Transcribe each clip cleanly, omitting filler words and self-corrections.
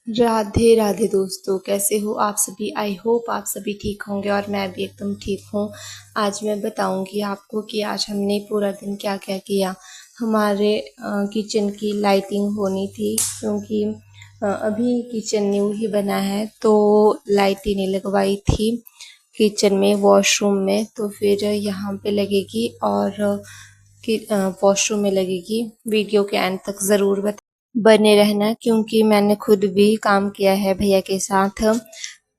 राधे राधे दोस्तों, कैसे हो आप सभी। आई होप आप सभी ठीक होंगे और मैं भी एकदम ठीक हूँ। आज मैं बताऊंगी आपको कि आज हमने पूरा दिन क्या क्या किया। हमारे किचन की लाइटिंग होनी थी क्योंकि अभी किचन न्यू ही बना है तो लाइट ही नहीं लगवाई थी किचन में, वॉशरूम में। तो फिर यहाँ पे लगेगी और कि वॉशरूम में लगेगी। वीडियो के एंड तक ज़रूर बने रहना क्योंकि मैंने खुद भी काम किया है भैया के साथ।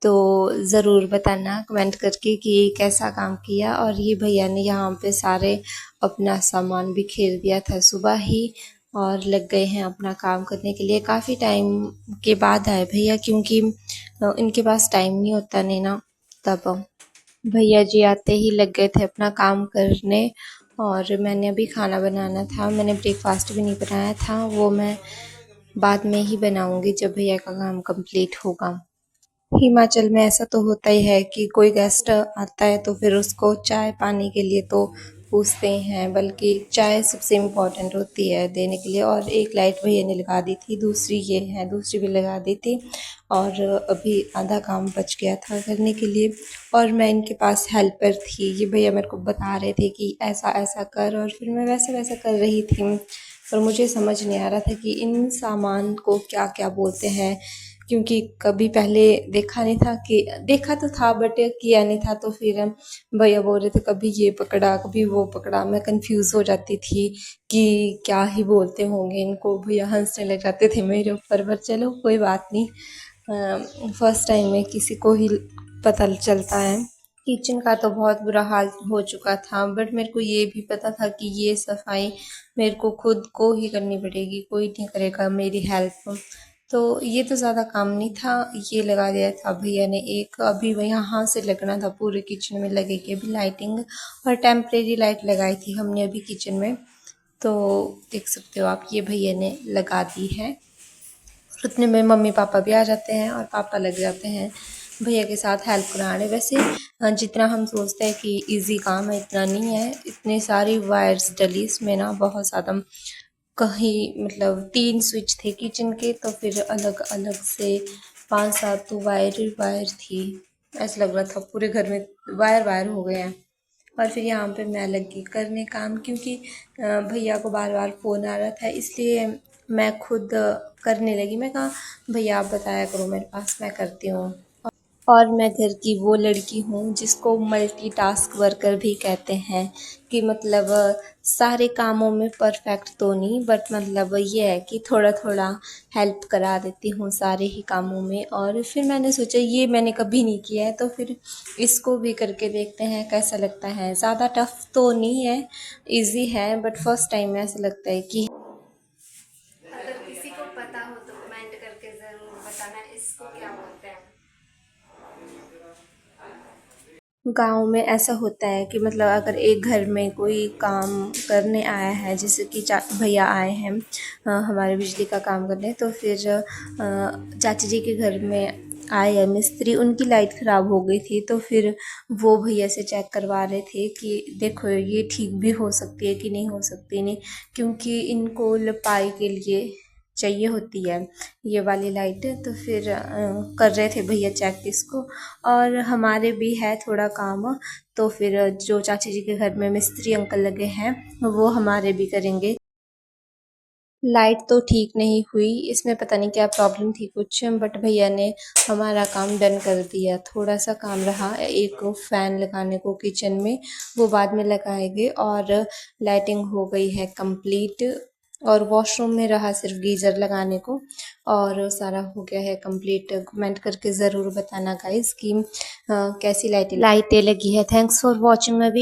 तो ज़रूर बताना कमेंट करके कि कैसा काम किया। और ये भैया ने यहाँ पे सारे अपना सामान बिखेर दिया था सुबह ही और लग गए हैं अपना काम करने के लिए। काफ़ी टाइम के बाद आए भैया क्योंकि इनके पास टाइम नहीं होता नहीं ना, तब भैया जी आते ही लग गए थे अपना काम करने। और मैंने अभी खाना बनाना था, मैंने ब्रेकफास्ट भी नहीं बनाया था, वो मैं बाद में ही बनाऊंगी जब भैया का काम कंप्लीट होगा। हिमाचल में ऐसा तो होता ही है कि कोई गेस्ट आता है तो फिर उसको चाय पानी के लिए तो पूछते हैं, बल्कि चाय सबसे इम्पोर्टेंट होती है देने के लिए। और एक लाइट भैया ने लगा दी थी, दूसरी ये है, दूसरी भी लगा दी थी। और अभी आधा काम बच गया था करने के लिए और मैं इनके पास हेल्पर थी। ये भैया मेरे को बता रहे थे कि ऐसा ऐसा कर और फिर मैं वैसा वैसा कर रही थी। पर मुझे समझ नहीं आ रहा था कि इन सामान को क्या क्या बोलते हैं क्योंकि कभी पहले देखा नहीं था। कि देखा तो था बट किया नहीं था। तो फिर भैया बोल रहे थे कभी ये पकड़ा कभी वो पकड़ा, मैं कंफ्यूज हो जाती थी कि क्या ही बोलते होंगे इनको। भैया हंसने लग जाते थे मेरे ऊपर, पर चलो कोई बात नहीं। फर्स्ट टाइम में किसी को ही पता चलता है। किचन का तो बहुत बुरा हाल हो चुका था बट मेरे को ये भी पता था कि ये सफाई मेरे को खुद को ही करनी पड़ेगी, कोई नहीं करेगा मेरी हेल्प। तो ये तो ज़्यादा काम नहीं था, ये लगा दिया था भैया ने एक। अभी वह यहाँ से लगना था, पूरे किचन में लगेगी अभी लाइटिंग। और टेम्परेरी लाइट लगाई थी हमने अभी किचन में, तो देख सकते हो आप, ये भैया ने लगा दी है। और उतने में मम्मी पापा भी आ जाते हैं और पापा लग जाते हैं भैया के साथ हेल्प कराने। वैसे जितना हम सोचते हैं कि इजी काम है इतना नहीं है। इतनी सारी वायर्स डली इसमें ना, बहुत ज़्यादा। कहीं मतलब 3 स्विच थे किचन के, तो फिर अलग अलग से 5-7 तो वायर वायर थी। ऐसा लग रहा था पूरे घर में वायर वायर हो गए हैं। और फिर यहाँ पे मैं लगी करने काम क्योंकि भैया को बार बार फ़ोन आ रहा था, इसलिए मैं खुद करने लगी। मैं कहा भैया आप बताया करो मेरे पास, मैं करती हूँ। और मैं घर की वो लड़की हूँ जिसको मल्टीटास्क वर्कर भी कहते हैं। कि मतलब सारे कामों में परफेक्ट तो नहीं बट मतलब ये है कि थोड़ा थोड़ा हेल्प करा देती हूँ सारे ही कामों में। और फिर मैंने सोचा ये मैंने कभी नहीं किया है तो फिर इसको भी करके देखते हैं कैसा लगता है। ज़्यादा टफ तो नहीं है, इजी है, बट फर्स्ट टाइम में ऐसा लगता है कि अगर किसी को पता हो तो कमेंट करके ज़रूर बताना इसको क्या बोलते हैं। गाँव में ऐसा होता है कि मतलब अगर एक घर में कोई काम करने आया है, जैसे कि भैया आए हैं हमारे बिजली का काम करने, तो फिर चाची जी के घर में आए हैं मिस्त्री, उनकी लाइट ख़राब हो गई थी। तो फिर वो भैया से चेक करवा रहे थे कि देखो ये ठीक भी हो सकती है कि नहीं हो सकती नहीं, क्योंकि इनको लपाई के लिए चाहिए होती है ये वाली लाइट। तो फिर कर रहे थे भैया चेक इसको। और हमारे भी है थोड़ा काम, तो फिर जो चाची जी के घर में मिस्त्री अंकल लगे हैं वो हमारे भी करेंगे। लाइट तो ठीक नहीं हुई, इसमें पता नहीं क्या प्रॉब्लम थी कुछ, बट भैया ने हमारा काम डन कर दिया। थोड़ा सा काम रहा एक फ़ैन लगाने को किचन में, वो बाद में लगाएंगे। और लाइटिंग हो गई है कंप्लीट। और वॉशरूम में रहा सिर्फ गीज़र लगाने को, और सारा हो गया है कंप्लीट। कमेंट करके ज़रूर बताना गाइस कि कैसी लाइटें लगी है। Thanks for watching my video.